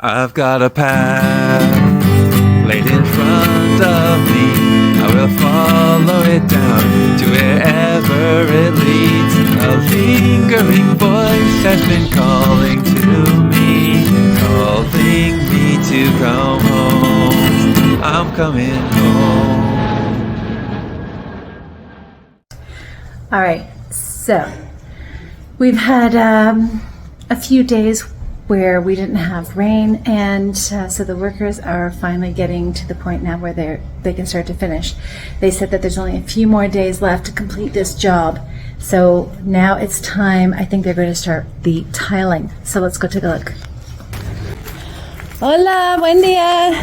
I've got a path laid in front of me. I will follow it down to wherever it leads. A lingering voice has been calling to me to come home. I'm coming home. All right, so we've had a few days where we didn't have rain, and so the workers are finally getting to the point now where they can start to finish. They said that there's only a few more days left to complete this job, so now it's time. I think they're going to start the tiling. So let's go take a look. Hola, buen día.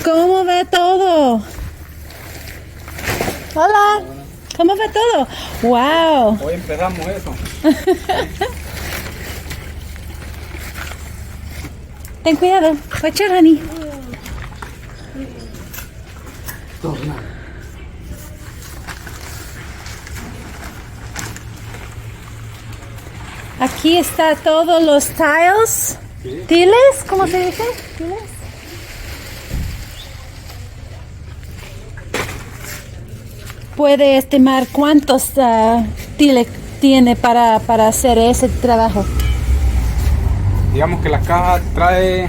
¿Cómo va todo? Hola, ¿cómo va todo? Wow. Hoy empezamos eso. Ten cuidado. Watch out, honey. Aquí está todos los tiles. Sí. ¿Tiles? ¿Cómo se dice? ¿Tiles? ¿Puede estimar cuántos tiles tiene para hacer ese trabajo? Digamos que la caja trae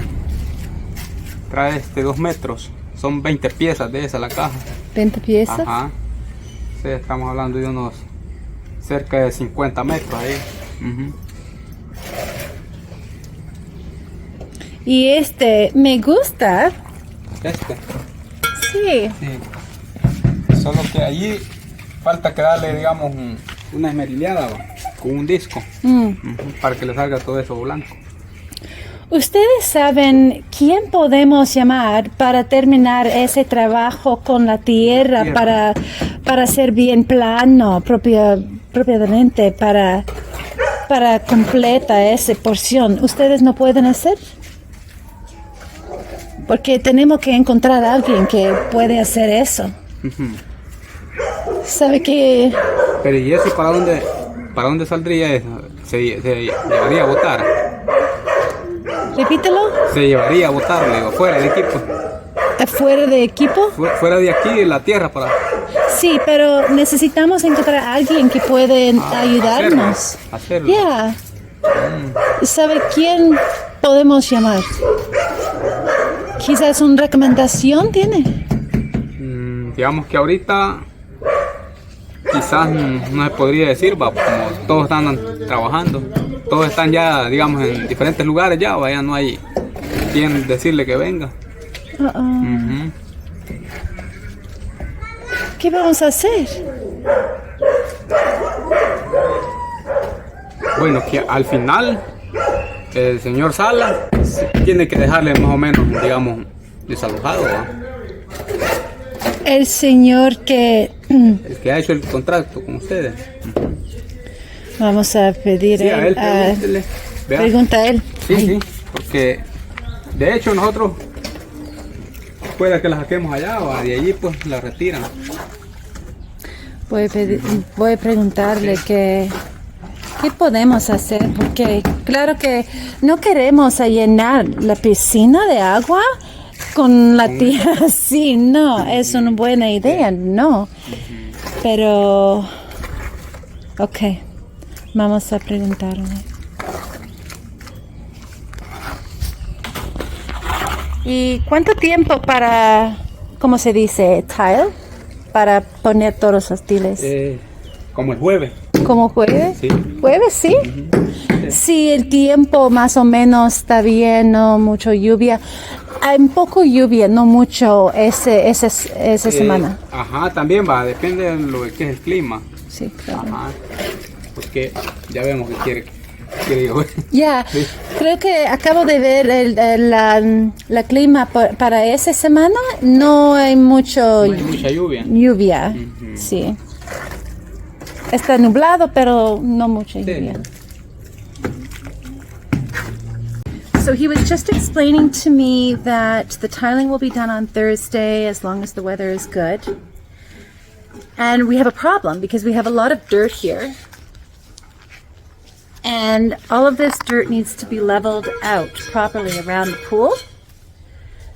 2 metros. Son 20 piezas de esa la caja. 20 piezas. Ajá. Sí, estamos hablando de unos cerca de 50 metros ahí. Uh-huh. Y me gusta. Sí. Sí. Solo que allí falta que darle, digamos, una esmerilleada con un disco. Uh-huh, para que le salga todo eso blanco. ¿Ustedes saben quién podemos llamar para terminar ese trabajo con la tierra? Para hacer bien plano, propiamente, para completa esa porción? ¿Ustedes no pueden hacer? Porque tenemos que encontrar a alguien que puede hacer eso. Uh-huh. ¿Sabe qué? Pero ¿y eso para dónde saldría eso? ¿Se llevaría a botar? Repítelo. Se llevaría a botar, le digo, fuera de equipo. ¿Fuera de equipo? Fuera de aquí, la tierra para... Sí, pero necesitamos encontrar a alguien que puede ayudarnos. Hacerlo. Yeah. ¿Sabe quién podemos llamar? Quizás una recomendación tiene. Digamos que ahorita quizás no se podría decir, como todos están trabajando, todos están ya, digamos, en diferentes lugares ya no hay quien decirle que venga. Uh-huh. ¿Qué vamos a hacer? Bueno, que al final el señor Sala tiene que dejarle más o menos, digamos, desalojado, ¿va? El señor que... El que ha hecho el contrato con ustedes. Vamos a pedir sí, a él. Pregunta a él. Sí, porque de hecho nosotros puede que la saquemos allá o de allí pues la retiran. Voy a preguntarle qué podemos hacer, porque claro que no queremos llenar la piscina de agua con la tierra así, no, es una buena idea, no. Pero, ok, vamos a preguntarle. ¿Y cuánto tiempo para, cómo se dice, tile? Para poner todos los tiles. Como el jueves. ¿Como jueves? Sí. ¿Jueves, sí? Uh-huh. Sí, el tiempo más o menos está bien, no mucho lluvia. Hay un poco lluvia, no mucho esa semana. Ajá, también depende de lo que es el clima. Sí, claro. Ajá, porque ya vemos que quiere llover. Ya, sí. Creo que acabo de ver la clima para esa semana, no hay mucha lluvia. Uh-huh. Sí. Está nublado, pero no mucha lluvia. So he was just explaining to me that the tiling will be done on Thursday as long as the weather is good. And we have a problem because we have a lot of dirt here. And And all of this dirt needs to be leveled out properly around the pool.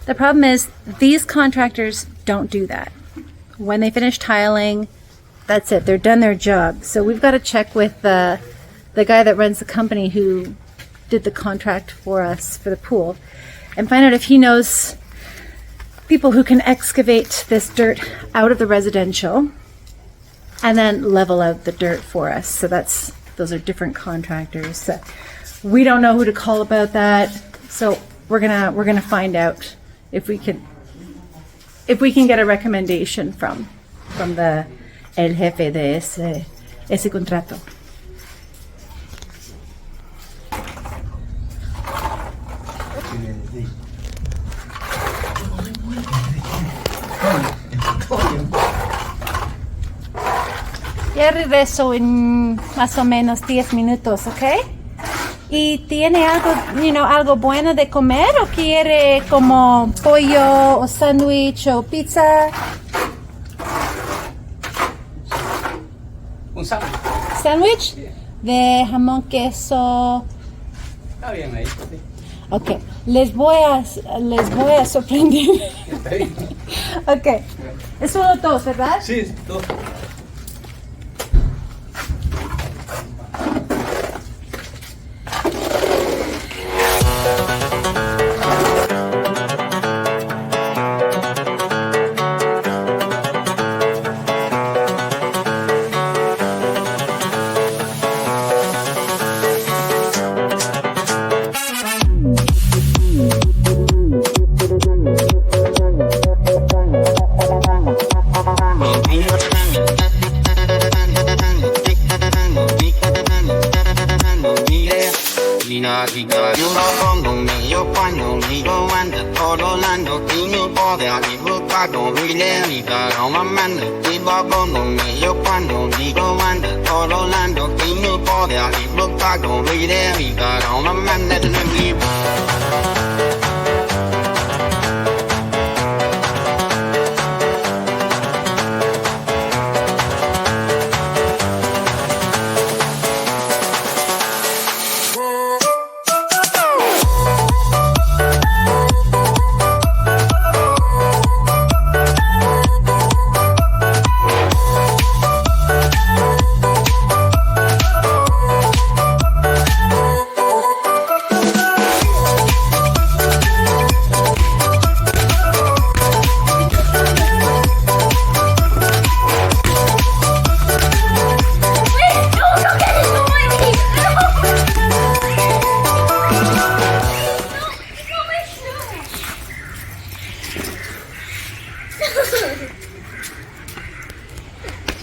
The problem is these contractors don't do that. When they finish tiling, that's it. They're done their job. So we've got to check with the guy that runs the company who did the contract for us for the pool and find out if he knows people who can excavate this dirt out of the residential and then level out the dirt for us. So those are different contractors. So we don't know who to call about that. So we're gonna find out if we can get a recommendation from the el jefe de ese contrato. Ya regreso en más o menos 10 minutos, ¿ok? ¿Y tiene algo bueno de comer o quiere como pollo o sándwich o pizza? Un sándwich. ¿Sándwich? De jamón, queso. Está bien ahí. Sí. Ok, les voy a sorprender. Ok, es solo dos, ¿verdad? Sí, dos.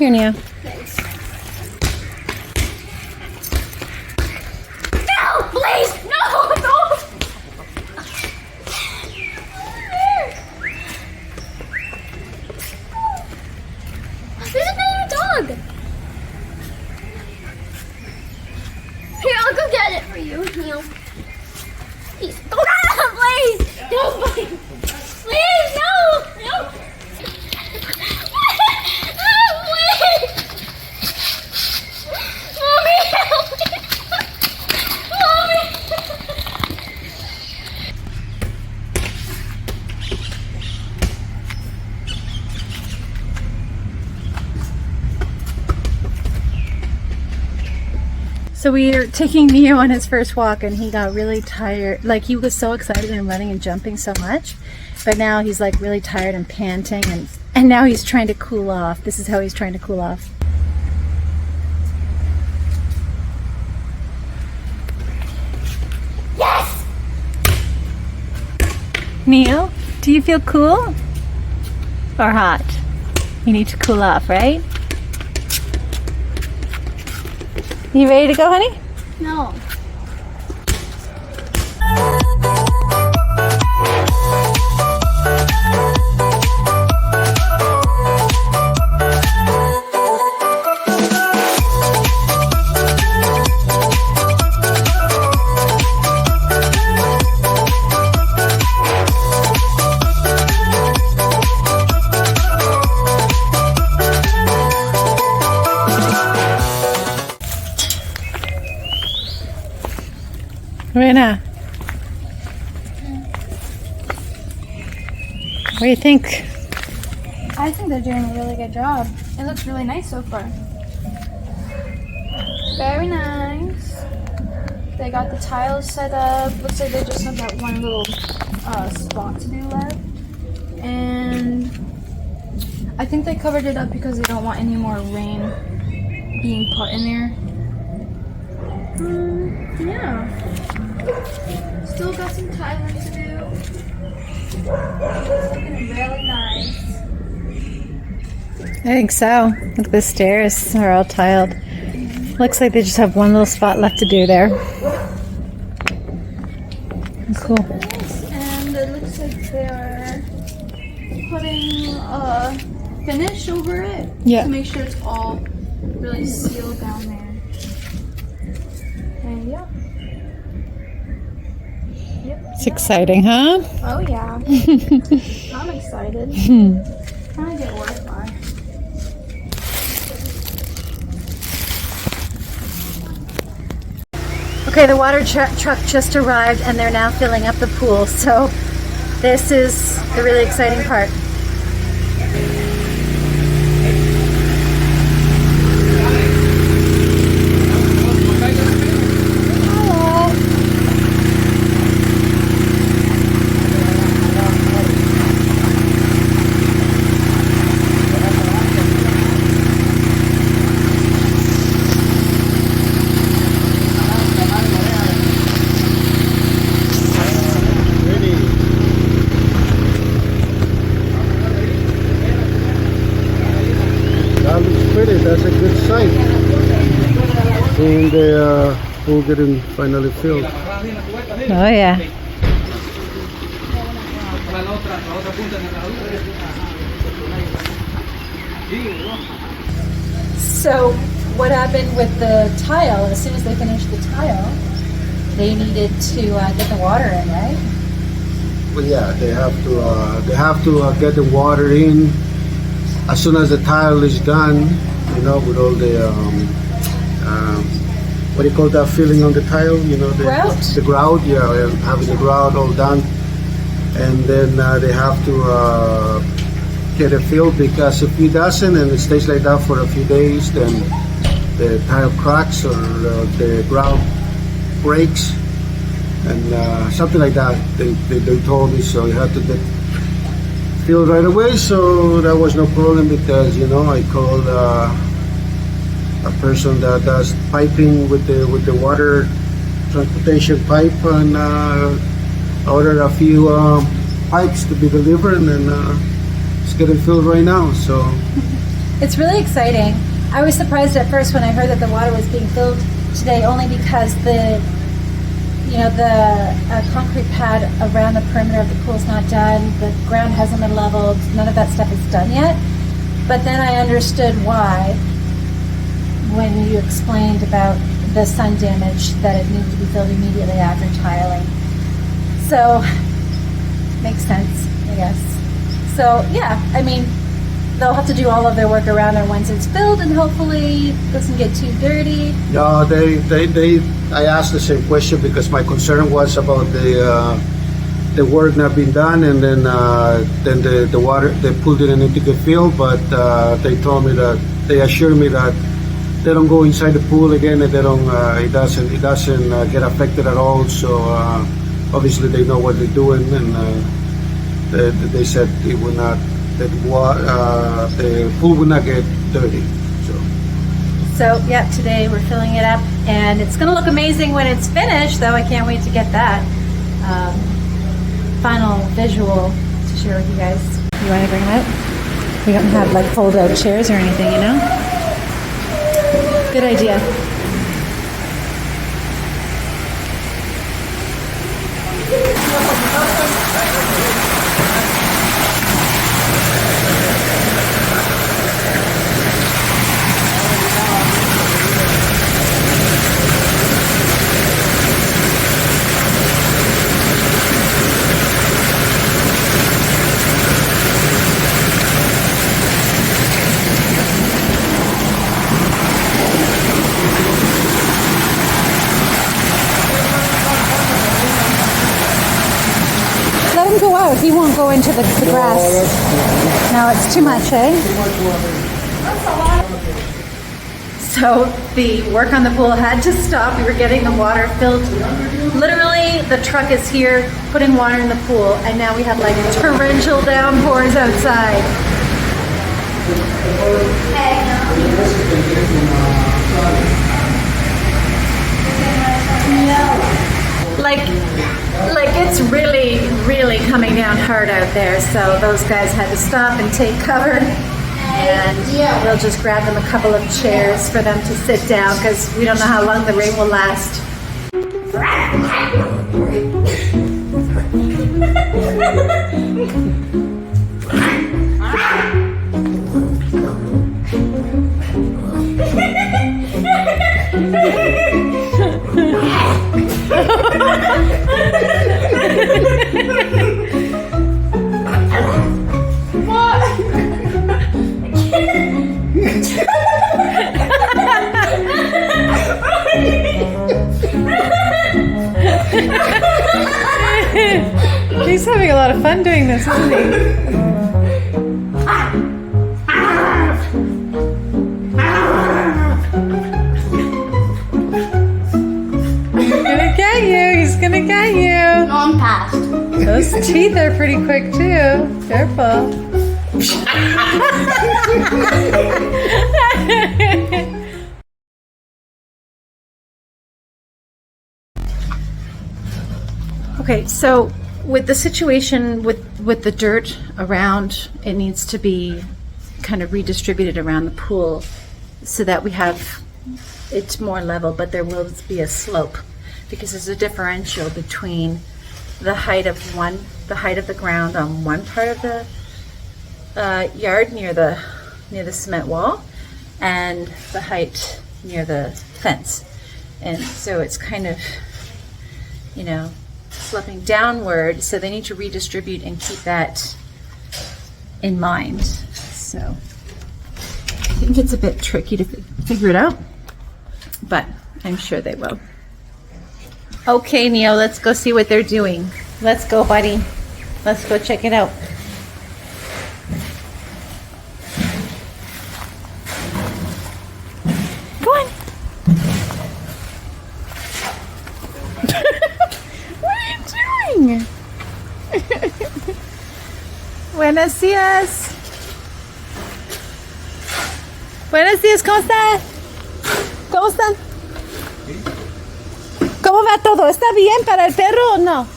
Here, Neo. Thanks. No, please, no, don't. There's another dog. Here, I'll go get it for you. Neil. Please, don't, please, don't, please, please, no, no. So we are taking Neo on his first walk and he got really tired. Like he was so excited and running and jumping so much. But now he's like really tired and panting and now he's trying to cool off. This is how he's trying to cool off. Yes! Neo, do you feel cool or hot? You need to cool off, right? You ready to go, honey? No. Lorena, what do you think? I think they're doing a really good job. It looks really nice so far. Very nice. They got the tiles set up. Looks like they just have that one little spot to do left. And I think they covered it up because they don't want any more rain being put in there. Yeah. Still got some tiling to do. It's looking really nice. I think so. Look, the stairs are all tiled. Looks like they just have one little spot left to do there. Cool. Nice. And it looks like they're putting a finish over it Yeah. to make sure it's all really sealed down there. And yeah. It's exciting, huh? Oh yeah. I'm excited. Trying to get Wi-Fi. Okay, the water truck just arrived and they're now filling up the pool. So this is the really exciting part. That looks pretty. That's a good sight. Seeing the pool getting finally filled. Oh yeah. So what happened with the tile? As soon as they finished the tile, they needed to get the water in, right? But yeah, they have to get the water in as soon as the tile is done. You know, with all the what do you call that filling on the tile? You know, Grout? The grout. Yeah, and having the grout all done, and then they have to get it filled, because if it doesn't and it stays like that for a few days, then the tile cracks or the grout breaks. And something like that, they told me, so you had to get filled right away. So that was no problem, because you know, I called a person that does piping with the water transportation pipe, and ordered a few pipes to be delivered, and it's getting filled right now. So It's really exciting. I was surprised at first when I heard that the water was being filled today, only because the concrete pad around the perimeter of the pool is not done. The ground hasn't been leveled. None of that stuff is done yet. But then I understood why when you explained about the sun damage, that it needed to be filled immediately after tiling. So, makes sense, I guess. So, yeah, I mean, they'll have to do all of their work around it once it's filled, and hopefully it doesn't get too dirty. yeah, I asked the same question, because my concern was about the work not being done, and then the water, the pool didn't need to get filled. But they assured me that they don't go inside the pool again, and they don't it doesn't get affected at all. So obviously they know what they're doing, and they said it would not, the pool would not get dirty. So, yeah, today we're filling it up, and it's going to look amazing when it's finished, though I can't wait to get that final visual to share with you guys. You want to bring them out? We don't have, like, fold-out chairs or anything, you know? Good idea. him go out. He won't go into the grass. No, it's too much, eh? So the work on the pool had to stop. We were getting the water filled. Literally, the truck is here putting water in the pool, and now we have like torrential downpours outside. Like it's really coming down hard out there. So those guys had to stop and take cover. And we'll just grab them a couple of chairs for them to sit down because we don't know how long the rain will last. He's having a lot of fun doing this, isn't he? He's gonna get you. No, I'm past. Those teeth are pretty quick too. Careful. Okay, so with the situation with the dirt around, it needs to be kind of redistributed around the pool so that we have it's more level, but there will be a slope because there's a differential between the height of the ground on one part of the yard near the cement wall and the height near the fence. And so it's kind of, sloping downward, so they need to redistribute and keep that in mind. So I think it's a bit tricky to figure it out, but I'm sure they will. Okay, Neo, let's go see what they're doing. Let's go, buddy. Let's go check it out. Go on. What are you doing? Buenos días. Buenos días, ¿cómo estás? ¿Cómo están? ¿Cómo va todo? ¿Está bien para el perro o no?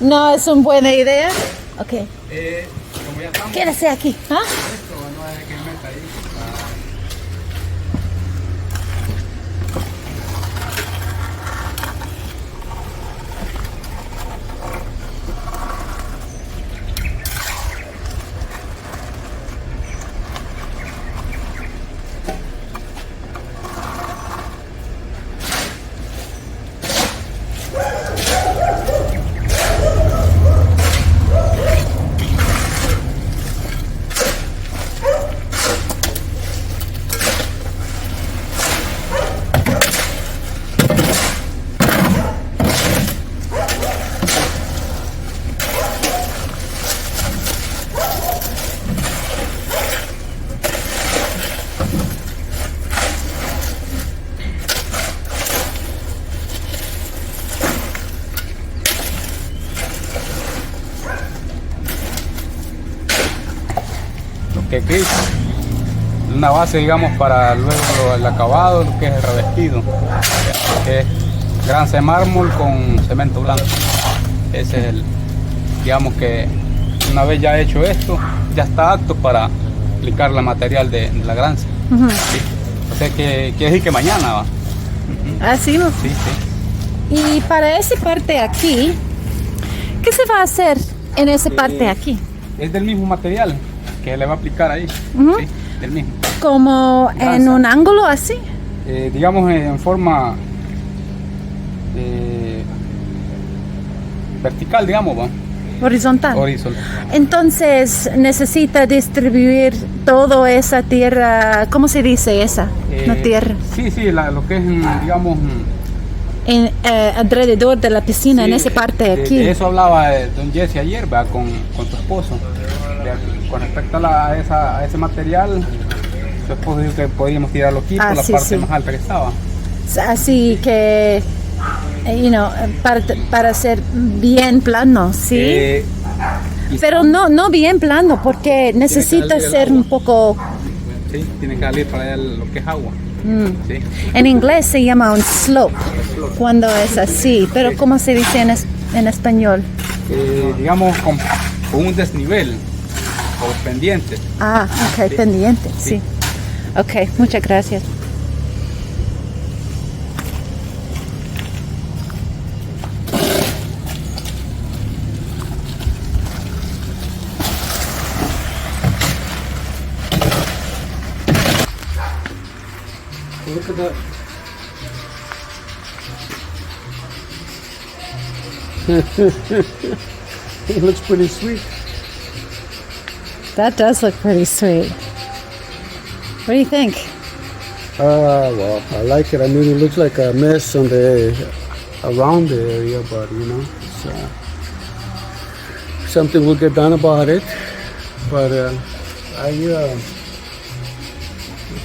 No es una buena idea. Ok. Quédese aquí. ¿Ah? Que aquí una base, digamos, para luego el acabado, lo que es el revestido, que es granza mármol con cemento blanco. Ese es el, digamos que una vez ya hecho esto, ya está apto para aplicar la material de la granza. ¿Sí? O sea que quiere decir que mañana va. ¿Ah, sí? Sí, sí. Y para esa parte aquí, ¿qué se va a hacer en esa parte aquí? Es del mismo material que le va a aplicar ahí, sí, del mismo. ¿Como Granza. en un ángulo así? Digamos en forma vertical, digamos, ¿va? Horizontal. Horizontal. Entonces necesita distribuir toda esa tierra, ¿cómo se dice esa? La tierra. Sí, sí, lo que es, digamos, alrededor de la piscina, Sí, en esa parte de aquí. eso hablaba don Jesse ayer, ¿verdad? Con tu esposo. Con respecto a ese material, su esposo dijo que podíamos tirarlo aquí por la sí, parte sí. más alta que estaba. Así que, para ser bien plano, ¿sí? Pero no bien plano, porque necesita salir el ser agua. un poco... Sí, tiene que salir para allá lo que es agua. Sí. En inglés se llama un slope, cuando es así, pero ¿cómo se dice en español? Digamos con un desnivel o pendiente. Ah, ok, pendiente, sí. Ok, muchas gracias. Look at that. It looks pretty sweet. That does look pretty sweet. What do you think? Well, I like it. I mean, it looks like a mess on around the area, but it's something will get done about it. But I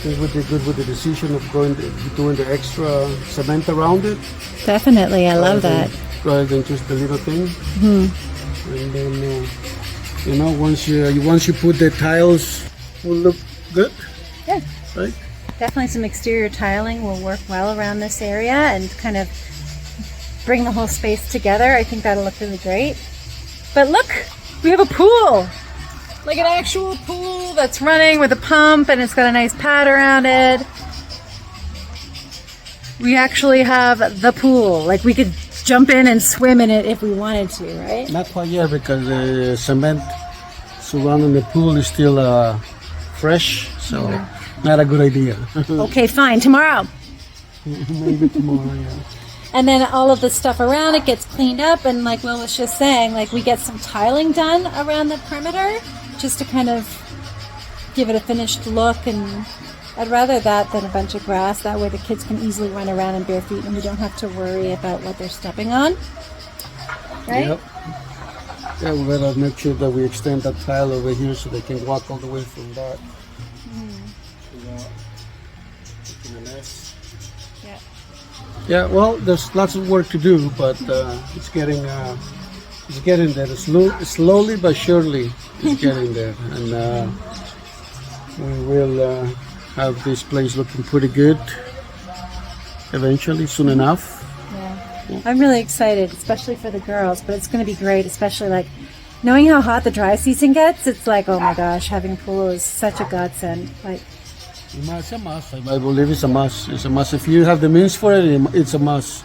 think we did good with the decision of doing the extra cement around it. Definitely, I love that. Rather than just the little thing. And then once you put the tiles, will look good. Yeah. Right. Definitely some exterior tiling will work well around this area and kind of bring the whole space together. I think that'll look really great. But look, we have a pool. Like an actual pool that's running with a pump and it's got a nice pad around it. We actually have the pool. Like we could jump in and swim in it if we wanted to, right? Not quite yet because the cement surrounding the pool is still fresh, so not a good idea. Okay, fine. Tomorrow. Maybe tomorrow, yeah. And then all of the stuff around it gets cleaned up, and like Will was just saying, like we get some tiling done around the perimeter just to kind of give it a finished look. And I'd rather that than a bunch of grass. That way the kids can easily run around in bare feet and we don't have to worry about what they're stepping on. Right? Yep. Yeah, we gotta make sure that we extend that tile over here so they can walk all the way from that. Without making a mess. Yeah. Yeah, well, there's lots of work to do, but it's getting there. Slowly but surely, it's getting there, and we will have this place looking pretty good eventually, soon enough. Yeah. I'm really excited, especially for the girls, but it's going to be great, especially like knowing how hot the dry season gets. It's like, oh my gosh, having a pool is such a godsend. Like, It's a must. I believe it's a must. It's a must. If you have the means for it, it's a must.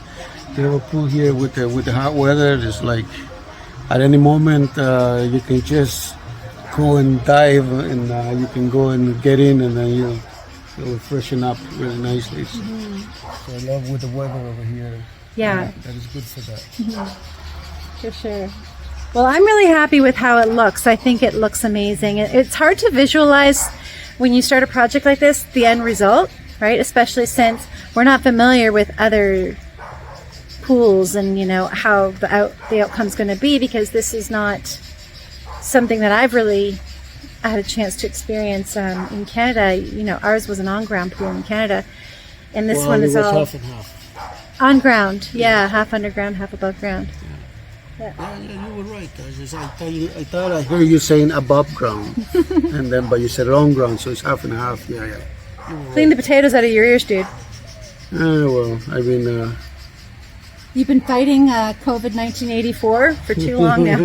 To have a pool here with the hot weather, it's like at any moment you can just go and dive, and you can go and get in, and then you'll freshen up really nicely. So I love with the weather over here. yeah, That is good for that. for sure. Well, I'm really happy with how it looks. I think it looks amazing. It's hard to visualize when you start a project like this, the end result, right? Especially since we're not familiar with other pools and how the outcome's going to be, because this is not something that I've really had a chance to experience in Canada. Ours was an on-ground pool in Canada, and this one is it was all half and half. on ground. Yeah, half underground, half above ground. Yeah, you were right. I thought I heard you saying above ground, but you said on ground, so it's half and half. Yeah. Clean the potatoes out of your ears, dude. Well, I've been. You've been fighting COVID 1984 for too long now.